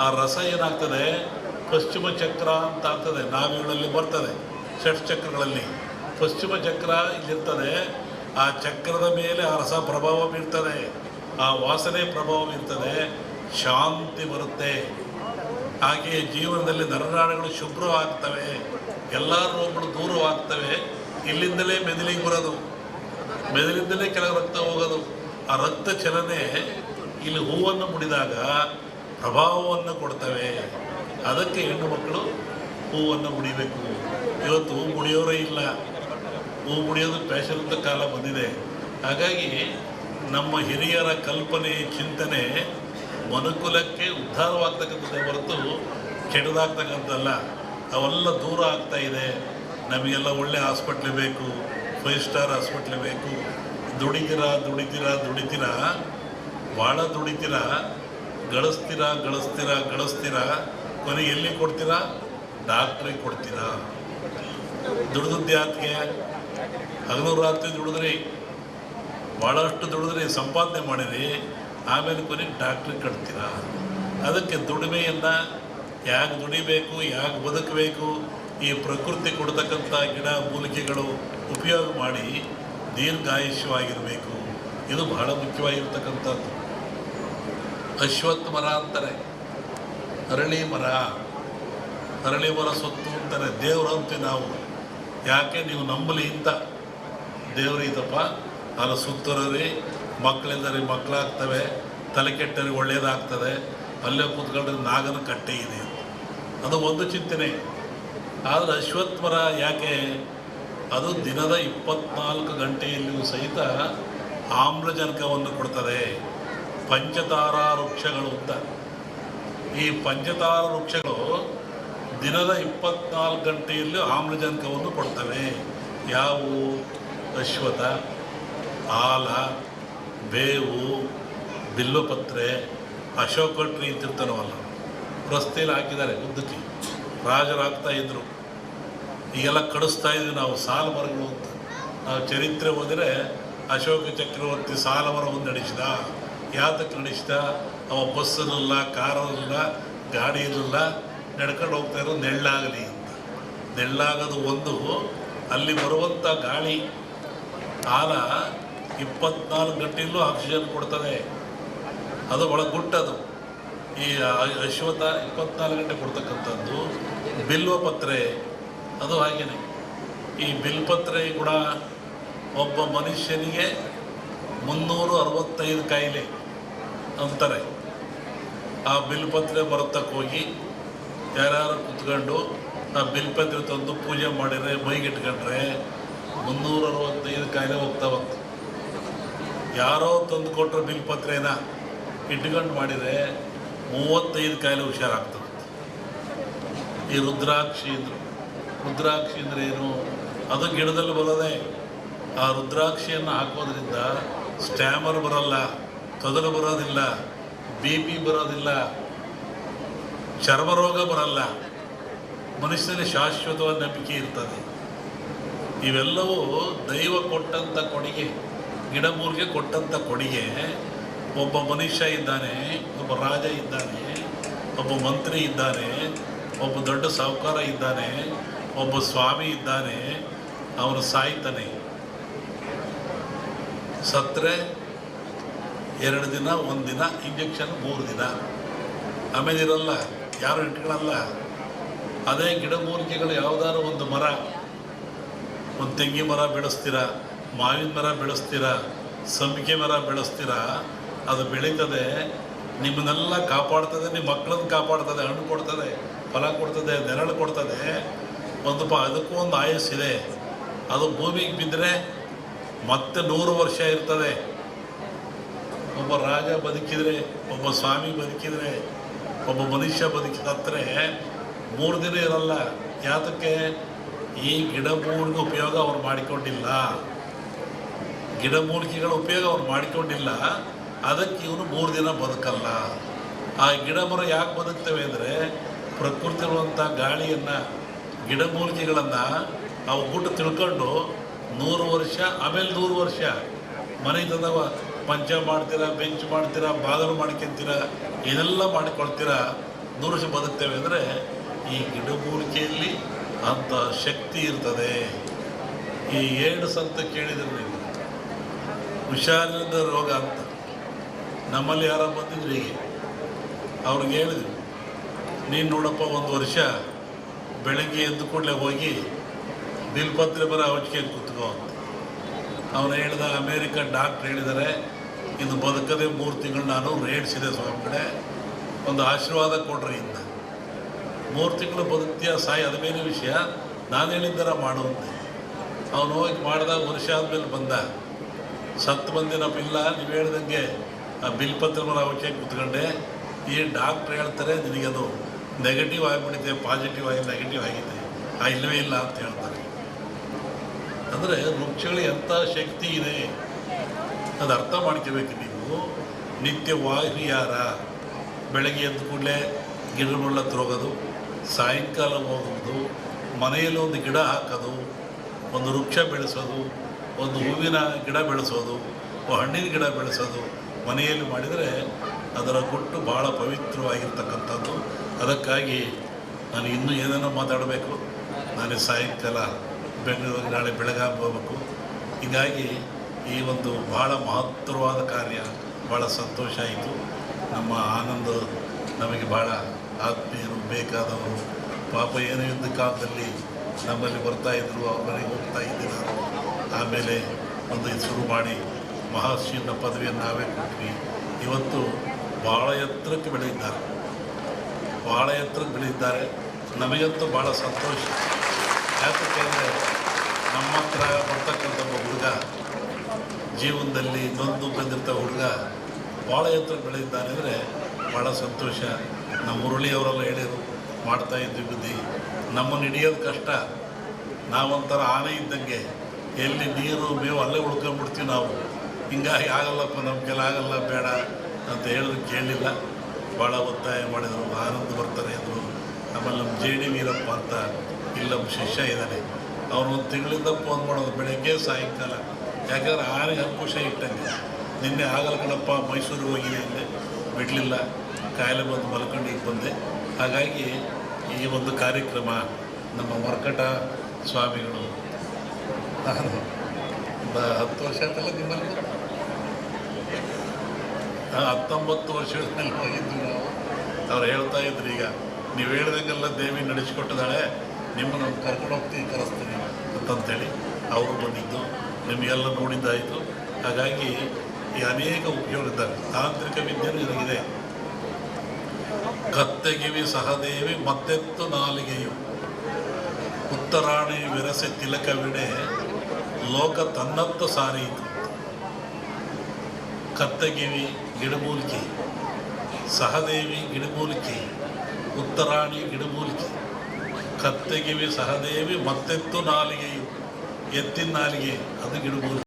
ಆ ರಸ ಏನಾಗ್ತದೆ, ಪಶ್ಚಿಮ ಚಕ್ರ ಅಂತ ಆಗ್ತದೆ, ನಾಭಿಗಳಲ್ಲಿ ಬರ್ತದೆ, ಷಟ್ಚಕ್ರಗಳಲ್ಲಿ ಪಶ್ಚಿಮ ಚಕ್ರ ಇಲ್ಲಿರ್ತದೆ. ಆ ಚಕ್ರದ ಮೇಲೆ ಆ ರಸ ಪ್ರಭಾವ ಬೀರ್ತದೆ, ಆ ವಾಸನೆ ಪ್ರಭಾವ ಬೀರ್ತದೆ, ಶಾಂತಿ ಬರುತ್ತೆ. ಹಾಗೆಯೇ ಜೀವನದಲ್ಲಿ ನರನಾಡಿಗಳು ಶುಭ್ರವಾಗ್ತವೆ, ಎಲ್ಲ ರೋಗಗಳು ದೂರವಾಗ್ತವೆ. ಇಲ್ಲಿಂದಲೇ ಮೆದುಳಿಗೆ ಬರೋದು, ಮೆದುಳಿಂದಲೇ ಕೆಳಗೆ ರಕ್ತ ಹೋಗೋದು. ಆ ರಕ್ತ ಚಲನೆ ಇಲ್ಲಿ ಹೂವನ್ನು ಮುಡಿದಾಗ ಪ್ರಭಾವವನ್ನು ಕೊಡ್ತವೆ. ಅದಕ್ಕೆ ಹೆಣ್ಣು ಮಕ್ಕಳು ಹೂವನ್ನು ಮುಡಿಬೇಕು. ಇವತ್ತು ಹೂ ಮುಡಿಯೋರೇ ಇಲ್ಲ, ಹೂ ಮುಡಿಯೋದು ಫ್ಯಾಷನ್ ಅಂತ ಕಾಲ ಬಂದಿದೆ. ಹಾಗಾಗಿ ನಮ್ಮ ಹಿರಿಯರ ಕಲ್ಪನೆ, ಚಿಂತನೆ ಮನುಕುಲಕ್ಕೆ ಉದ್ಧಾರವಾಗ್ತಕ್ಕಂಥದ್ದೇ ಹೊರತು ಕೆಟ್ಟದಾಗ್ತಕ್ಕಂಥದ್ದಲ್ಲ. ಅವೆಲ್ಲ ದೂರ ಆಗ್ತಾ ಇದೆ. ನಮಗೆಲ್ಲ ಒಳ್ಳೆ ಹಾಸ್ಪಿಟ್ಲ್ ಬೇಕು, 5 ಸ್ಟಾರ್ ಹಾಸ್ಪಿಟ್ಲ್ ಬೇಕು. ದುಡಿತೀರಾ ದುಡಿತೀರಾ ದುಡಿತೀರಾ, ಭಾಳ ದುಡಿತೀರಾ, ಗಳಿಸ್ತೀರಾ ಗಳಿಸ್ತೀರಾ ಗಳಿಸ್ತೀರಾ, ಕೊನೆಗೆ ಎಲ್ಲಿ ಕೊಡ್ತೀರಾ? ಡಾಕ್ಟ್ರಿಗೆ ಕೊಡ್ತೀರಾ. ದುಡಿದದ್ದು ಯಾಕೆ? ಹಗಲು ರಾತ್ರಿ ದುಡಿದ್ರಿ, ಭಾಳಷ್ಟು ದುಡಿದ್ರಿ, ಸಂಪಾದನೆ ಮಾಡಿರಿ, ಆಮೇಲೆ ಕೊನೆಗೆ ಡಾಕ್ಟ್ರಿಗೆ ಕಟ್ತೀರಾ. ಅದಕ್ಕೆ ದುಡಿಮೆಯನ್ನು ಯಾಕೆ ದುಡಿಬೇಕು, ಯಾಕೆ ಬದುಕಬೇಕು, ಈ ಪ್ರಕೃತಿ ಕೊಡ್ತಕ್ಕಂಥ ಗಿಡ ಮೂಲಿಕೆಗಳು ಉಪಯೋಗ ಮಾಡಿ ದೀರ್ಘಾಯುಷ್ಯವಾಗಿರಬೇಕು. ಇದು ಬಹಳ ಮುಖ್ಯವಾಗಿರ್ತಕ್ಕಂಥದ್ದು. ಅಶ್ವತ್ಥ ಮರ ಅಂತಾರೆ, ಅರಳಿ ಮರ, ಅರಳಿ ಮರ ಸೊತ್ತು ಅಂತಾರೆ. ದೇವರಂತೆ ನಾವು ಯಾಕೆ ನೀವು ನಂಬಲಿ ಅಂತ. ದೇವರು ಇದಪ್ಪ, ಅಲ್ಲಿ ಸುತ್ತರಿ ಮಕ್ಕಳಿಂದರಿ ಮಕ್ಕಳಾಗ್ತವೆ, ತಲೆ ಕೆಟ್ಟರಿ ಒಳ್ಳೆಯದಾಗ್ತದೆ, ಅಲ್ಲೇ ಕೂತ್ಕೊಂಡ್ರೆ ನಾಗನ ಕಟ್ಟೆ ಇದೆ ಅಂತ. ಅದು ಒಂದು ಚಿಂತನೆ. ಆದರೆ ಅಶ್ವತ್ಥ ಮರ ಯಾಕೆ? ಅದು ದಿನದ 24 ಗಂಟೆಯಲ್ಲಿಯೂ ಸಹಿತ ಆಮ್ಲಜನಕವನ್ನು ಕೊಡ್ತದೆ. ಪಂಚತಾರ ವೃಕ್ಷಗಳು ಅಂತ. ಈ ಪಂಚತಾರ ವೃಕ್ಷಗಳು ದಿನದ 24 ಗಂಟೆಯಲ್ಲೂ ಆಮ್ಲಜನಕವನ್ನು ಕೊಡ್ತವೆ. ಯಾವುವು? ಅಶ್ವತ್ಥ, ಆಲ, ಬೇವು, ಬಿಲ್ವಪತ್ರೆ, ಅಶೋಕ ಟ್ರೀ ಅಂತಿರ್ತಾನವಲ್ಲ, ರಸ್ತೆಯಲ್ಲಿ ಹಾಕಿದ್ದಾರೆ ಉದ್ದಕ್ಕೆ, ರಾಜರು ಹಾಕ್ತಾ ಇದ್ರು. ಈಗೆಲ್ಲ ಕಡಿಸ್ತಾ ಇದ್ವಿ ನಾವು ಸಾಲ ಮರಗಳು ಅಂತ. ನಾವು ಚರಿತ್ರೆ ಹೋದರೆ ಅಶೋಕ ಚಕ್ರವರ್ತಿ ಸಾಲ ಮರ ಒಂದು ನಡೆಸಿದ. ಯಾತಕ್ಕೆ ನಡೆಸಿದ? ಅವ ಬಸ್ ಇರಲಿಲ್ಲ, ಕಾರ್ ಇರಲಿಲ್ಲ, ಗಾಡಿ ಇರಲಿಲ್ಲ, ನಡ್ಕೊಂಡು ಹೋಗ್ತಾ ಇರೋದು ನೆಳ್ಳಾಗಲಿ ಅಂತ. ನೆಳ್ಳಾಗೋದು ಒಂದು, ಅಲ್ಲಿ ಬರುವಂಥ ಗಾಳಿ ಆಲ 24 ಗಂಟೆಯಲ್ಲೂ ಆಕ್ಸಿಜನ್ ಕೊಡ್ತದೆ. ಅದು ಭಾಳ ಗುಟ್ಟದು. ಈ ಅಶ್ವತ್ಥ 24 ಗಂಟೆ ಕೊಡ್ತಕ್ಕಂಥದ್ದು. ಬಿಲ್ವಪತ್ರೆ ಅದು ಹಾಗೇನೆ. ಈ ಬಿಲ್ಪತ್ರೆ ಕೂಡ ಒಬ್ಬ ಮನುಷ್ಯನಿಗೆ 365 ಕಾಯಿಲೆ ಅಂತಾರೆ. ಆ ಬಿಲ್ಪತ್ರೆ ಬರತಕ್ಕೆ ಹೋಗಿ ಯಾರ್ಯಾರು ಕುತ್ಕೊಂಡು ಆ ಬಿಲ್ಪತ್ರೆ ತಂದು ಪೂಜೆ ಮಾಡಿದರೆ, ಮೈಗಿಟ್ಕೊಂಡ್ರೆ 365 ಕಾಯಿಲೆ ಹೋಗ್ತಾವಂತೆ. ಯಾರೋ ತಂದು ಕೊಟ್ಟರೆ ಬಿಲ್ಪತ್ರೆನ ಇಟ್ಕೊಂಡು ಮಾಡಿದರೆ 35 ಕಾಯಿಲೆ ಹುಷಾರಾಗ್ತದೆ. ಈ ರುದ್ರಾಕ್ಷಿ ಅಂದರು. ರುದ್ರಾಕ್ಷಿ ಅಂದರೆ ಏನು? ಅದು ಗಿಡದಲ್ಲಿ ಬರೋದೆ. ಆ ರುದ್ರಾಕ್ಷಿಯನ್ನು ಹಾಕೋದ್ರಿಂದ ಸ್ಟ್ಯಾಮರ್ ಬರೋಲ್ಲ, ತೊದಲು ಬರೋದಿಲ್ಲ, BP ಬರೋದಿಲ್ಲ, ಚರ್ಮರೋಗ ಬರಲ್ಲ, ಮನುಷ್ಯನಲ್ಲಿ ಶಾಶ್ವತವಾದ ನಂಬಿಕೆ ಇರ್ತದೆ. ಇವೆಲ್ಲವೂ ದೈವ ಕೊಟ್ಟಂಥ ಕೊಡುಗೆ, ಗಿಡಮೂಲಿಗೆ ಕೊಟ್ಟಂಥ ಕೊಡುಗೆ. ಒಬ್ಬ ಮನುಷ್ಯ ಇದ್ದಾನೆ, ಒಬ್ಬ ರಾಜ ಇದ್ದಾನೆ, ಒಬ್ಬ ಮಂತ್ರಿ ಇದ್ದಾನೆ, ಒಬ್ಬ ದೊಡ್ಡ ಸಾಹುಕಾರ ಇದ್ದಾನೆ, ಒಬ್ಬ ಸ್ವಾಮಿ ಇದ್ದಾನೆ. ಅವನು ಸಾಯ್ತಾನೆ. ಸತ್ತರೆ 2 ದಿನ, 1 ದಿನ ಇಂಜೆಕ್ಷನ್, 3 ದಿನ, ಆಮೇಲೆ ಇರಲ್ಲ, ಯಾರು ಇಟ್ಕೊಳ್ಳಲ್ಲ. ಅದೇ ಗಿಡಮೂಲಿಕೆಗಳು ಯಾವುದಾದ್ರು ಒಂದು ಮರ, ಒಂದು ತೆಂಗಿನ ಮರ ಬೆಳೆಸ್ತೀರಾ, ಮಾವಿನ ಮರ ಬೆಳೆಸ್ತೀರಾ, ಸಂಪಿಗೆ ಮರ ಬೆಳೆಸ್ತೀರಾ, ಅದು ಬೆಳೀತದೆ, ನಿಮ್ಮನ್ನೆಲ್ಲ ಕಾಪಾಡ್ತದೆ, ನಿಮ್ಮ ಮಕ್ಕಳನ್ನು ಕಾಪಾಡ್ತದೆ, ಹಣ್ಣು ಕೊಡ್ತದೆ, ಫಲ ಕೊಡ್ತದೆ, ನೆರಳು ಕೊಡ್ತದೆ. ಅದಕ್ಕೂ ಒಂದು ಆಯಸ್ಸಿದೆ. ಅದು ಭೂಮಿಗೆ ಬಿದ್ದರೆ ಮತ್ತೆ 100 ವರ್ಷ ಇರ್ತದೆ. ಒಬ್ಬ ರಾಜ ಬದುಕಿದರೆ, ಒಬ್ಬ ಸ್ವಾಮಿ ಬದುಕಿದರೆ, ಒಬ್ಬ ಮನುಷ್ಯ ಬದುಕಿದ್ರೆ 3 ದಿನ ಇರಲ್ಲ. ಯಾತಕ್ಕೆ? ಈ ಗಿಡಮೂಲಿಕೆ ಉಪಯೋಗ ಅವ್ರು ಮಾಡಿಕೊಂಡಿಲ್ಲ, ಗಿಡಮೂಲಿಕೆಗಳ ಉಪಯೋಗ ಅವ್ರು ಮಾಡಿಕೊಂಡಿಲ್ಲ. ಅದಕ್ಕೆ ಇವನು 3 ದಿನ ಬದುಕಲ್ಲ. ಆ ಗಿಡ ಮರ ಯಾಕೆ ಬದುಕ್ತವೆ ಅಂದರೆ, ಪ್ರಕೃತಿ ಇರುವಂಥ ಗಾಳಿಯನ್ನು, ಗಿಡಮೂಲಿಕೆಗಳನ್ನು ಅವು ಗುಟ್ಟು ತಿಳ್ಕೊಂಡು 100 ವರ್ಷ, ಆಮೇಲೆ 100 ವರ್ಷ ಮನೆ ತಂದವ ಪಂಚ ಮಾಡ್ತೀರಾ, ಬೆಂಚ್ ಮಾಡ್ತೀರಾ, ಬಾಗಿಲು ಮಾಡ್ಕೊತೀರಾ, ಇದೆಲ್ಲ ಮಾಡಿಕೊಳ್ತೀರಾ. 100 ವರ್ಷ ಬದುಕ್ತೇವೆ ಅಂದರೆ ಈ ಗಿಡಮೂಲಿಕೆಯಲ್ಲಿ ಅಂಥ ಶಕ್ತಿ ಇರ್ತದೆ. ಈ ಏಡ್ಸ್ ಅಂತ ಕೇಳಿದ್ರು ನೀವು, ಹುಷಾರಿಲ್ಲದ ರೋಗ ಅಂತ. ನಮ್ಮಲ್ಲಿ ಯಾರೋ ಬಂದಿದ್ರು ಹೀಗೆ, ಅವ್ರಿಗೆ ಹೇಳಿದ್ರು, ನೀನು ನೋಡಪ್ಪ 1 ವರ್ಷ ಬೆಳಗ್ಗೆ ಎದ್ದು ಕೂಡಲೇ ಹೋಗಿ ಬಿಲ್ಪತ್ರೆ ಬರೋ ಔಷಧಿ ಕೂತ್ಕೋ ಅಂತ. ಅವನು ಹೇಳ್ದ, ಅಮೇರಿಕ ಡಾಕ್ಟ್ರ್ ಹೇಳಿದ್ದಾರೆ ಇನ್ನು ಬದುಕದೆ 3 ತಿಂಗಳು ನಾನು ರೇಡ್ಸಿದೆ ಸ್ವಾಮಿ ಕಡೆ, ಒಂದು ಆಶೀರ್ವಾದ ಕೊಡ್ರಿ ಇಂದ. 3 ತಿಂಗಳು ಬದುಕ್ತೀಯ ಸಾಯಿ, ಅದು ಬೇರೆ ವಿಷಯ, ನಾನು ಹೇಳಿದ್ದಾರ ಮಾಡುವಂತೆ. ಅವನು ಹೋಗಿ ಮಾಡ್ದ, ವರ್ಷ ಆದಮೇಲೆ ಬಂದ, ಸತ್ತು ಬಂದಿನಪ್ಪ. ಇಲ್ಲ, ನೀವು ಹೇಳ್ದಂಗೆ ಆ ಬಿಲ್ಪತ್ರ ಮರ ಔಷಧಿ ಕೂತ್ಕೊಂಡೆ, ಈ ಡಾಕ್ಟ್ರ್ ಹೇಳ್ತಾರೆ ನಿನಗದು ನೆಗೆಟಿವ್ ಆಗಿಬಿಟ್ಟಿದೆ, ಪಾಸಿಟಿವ್ ಆಗಿ ನೆಗೆಟಿವ್ ಆಗಿದೆ, ಇಲ್ಲವೇ ಇಲ್ಲ ಅಂತ ಹೇಳ್ತಾರೆ. ಅಂದರೆ ವೃಕ್ಷಗಳಿಗೆ ಎಂಥ ಶಕ್ತಿ ಇದೆ ಅದು ಅರ್ಥ ಮಾಡ್ಕೋಬೇಕು ನೀವು. ನಿತ್ಯ ವಾಯುವಿಹಾರ, ಬೆಳಗ್ಗೆ ಎದ್ದ ಕೂಡಲೇ ಗಿಡಗಳ ಹತ್ರ ಹೋಗೋದು, ಸಾಯಂಕಾಲ ಹೋಗೋದು, ಮನೆಯಲ್ಲಿ ಒಂದು ಗಿಡ ಹಾಕೋದು, ಒಂದು ವೃಕ್ಷ ಬೆಳೆಸೋದು, ಒಂದು ಹೂವಿನ ಗಿಡ ಬೆಳೆಸೋದು, ಹಣ್ಣಿನ ಗಿಡ ಬೆಳೆಸೋದು ಮನೆಯಲ್ಲಿ ಮಾಡಿದರೆ ಅದರ ಗುಟ್ಟು ಭಾಳ ಪವಿತ್ರವಾಗಿರ್ತಕ್ಕಂಥದ್ದು. ಅದಕ್ಕಾಗಿ ನಾನು ಇನ್ನೂ ಏನೇನೋ ಮಾತಾಡಬೇಕು. ನಾನು ಸಾಯಂಕಾಲ ಬೆಂಗಳೂರಿಗೆ ನಾಳೆ ಬೆಳಗಾವಿ ಹೋಗಬೇಕು. ಹೀಗಾಗಿ ಈ ಒಂದು ಭಾಳ ಮಹತ್ತರವಾದ ಕಾರ್ಯ, ಭಾಳ ಸಂತೋಷ ಆಯಿತು. ನಮ್ಮ ಆನಂದ ನಮಗೆ ಭಾಳ ಆತ್ಮೀಯರು, ಬೇಕಾದವರು. ಪಾಪ ಏನೋ ಯುದ್ಧ ಕಾಲದಲ್ಲಿ ನಮ್ಮಲ್ಲಿ ಬರ್ತಾಯಿದ್ರು, ಅವ್ರ ಮನೆಗೆ ಹೋಗ್ತಾ ಇದ್ದೆ ನಾನು. ಆಮೇಲೆ ಒಂದು ಇದು ಶುರು ಮಾಡಿ ಮಹರ್ಷಿನ ಪದವಿಯನ್ನು ನಾವೇ ಕೊಟ್ವಿ. ಇವತ್ತು ಭಾಳ ಎತ್ತರಕ್ಕೆ ಬೆಳೆದಿದ್ದಾರೆ, ಭಾಳ ಎತ್ತರಕ್ಕೆ ಬೆಳೆದಿದ್ದಾರೆ. ನಮಗಂತೂ ಭಾಳ ಸಂತೋಷ. ಯಾಕಂದರೆ ನಮ್ಮ ಹತ್ರ ಬರ್ತಕ್ಕಂಥ ಹುಡುಗ ಜೀವನದಲ್ಲಿ ನೊಂದು ಬಂದಿರ್ತ ಹುಡುಗ ಭಾಳ ಎತ್ತರಕ್ಕೆ ಬೆಳೆದಿದ್ದಾನೆ ಅಂದರೆ ಭಾಳ ಸಂತೋಷ. ನಮ್ಮ ಮುರಳಿಯವರೆಲ್ಲ ಹೇಳಿದರು, ಮಾಡ್ತಾಯಿದ್ವಿ ಬುದ್ಧಿ. ನಮ್ಮನ್ನು ಹಿಡಿಯೋದು ಕಷ್ಟ, ನಾವೊಂಥರ ಆನೆ ಇದ್ದಂಗೆ, ಎಲ್ಲಿ ನೀರು ಮೇವು ಅಲ್ಲೇ ಉಳ್ಕೊಂಡ್ಬಿಡ್ತೀವಿ ನಾವು. ಹಿಂಗಾಗಿ ಆಗಲ್ಲಪ್ಪ, ನಮಗೆಲ್ಲ ಆಗಲ್ಲ, ಬೇಡ ಅಂತ ಹೇಳಿದ್ರು ಕೇಳಲಿಲ್ಲ. ಭಾಳ ಒತ್ತಾಯ ಮಾಡಿದರು. ಆನಂದ ಬರ್ತಾರೆ ಅಂದರು. ಆಮೇಲೆ ನಮ್ಮ ಜೆ ಡಿ ವೀರಪ್ಪ ಅಂತ ಇಲ್ಲಿ ನಮ್ಮ ಶಿಷ್ಯ ಇದ್ದಾನೆ, ಅವನು 1 ತಿಂಗಳಿಂದ ಫೋನ್ ಮಾಡೋದು ಬೆಳಗ್ಗೆ ಸಾಯಂಕಾಲ. ಯಾಕಂದರೆ ಆನೆಗೆ ಅಂಕುಶ ಇಟ್ಟಂಗೆ. ನಿನ್ನೆ ಆಗಲ್ಲ ಕಣಪ್ಪ, ಮೈಸೂರಿಗೆ ಹೋಗಿದೆ ಅಂದೆ, ಬಿಡಲಿಲ್ಲ, ಕಾಯಿಲೆ ಬಂದು ಮಲ್ಕೊಂಡು ಈಗ ಬಂದೆ. ಹಾಗಾಗಿ ಈ ಒಂದು ಕಾರ್ಯಕ್ರಮ ನಮ್ಮ ಮರ್ಕಟ ಸ್ವಾಮಿಗಳು, ನಾನು 10 ವರ್ಷ ಅಂತಲ್ಲ ನಿಮ್ಮಲ್ಲಿ 19 ವರ್ಷಗಳಲ್ಲಿ ಹೋಗಿದ್ವಿ ನಾವು. ಅವ್ರು ಹೇಳ್ತಾ ಇದ್ರು, ಈಗ ನೀವು ಹೇಳ್ದಂಗೆಲ್ಲ ದೇವಿ ನಡೆಸಿಕೊಟ್ಟಿದ್ದಾಳೆ, ನಿಮ್ಮನ್ನು ಕರ್ಕೊಂಡು ಹೋಗ್ತೀವಿ, ಕರೆಸ್ತೀನಿ ಅಂತಂತೇಳಿ ಅವರು ಬಂದಿದ್ದು, ನಿಮಗೆಲ್ಲ ನೋಡಿದ್ದಾಯಿತು. ಹಾಗಾಗಿ ಈ ಅನೇಕ ಉಪಯೋಗ ಇದ್ದಾರೆ. ತಾಂತ್ರಿಕ ವಿದ್ಯೆಯೂ ಇದಗಿದೆ. ಕತ್ತೆಗಿವಿ ಸಹದೇವಿ ಮತ್ತೆತ್ತು ನಾಲಿಗೆಯು, ಉತ್ತರಾಣಿ ವಿರಸೆ ತಿಲಕವಿಡೆ ಲೋಕ ತನ್ನತ್ತ ಸಾರಿಯಿತು. ಕತ್ತೆಗಿವಿ ಗಿಡಮೂಲಿಕೆ, ಸಹದೇವಿ ಗಿಡಮೂಲಿಕೆ, ಉತ್ತರಾಣಿ ಗಿಡಮೂಲಿಕೆ. ಕತ್ತೆಗಿವಿ ಸಹದೇವಿ ಮತ್ತೆತ್ತು ನಾಲಿಗೆಯು, ಎತ್ತಿನ ನಾಲಿಗೆ ಅದು ಗಿಡಮೂಲಿಕೆ.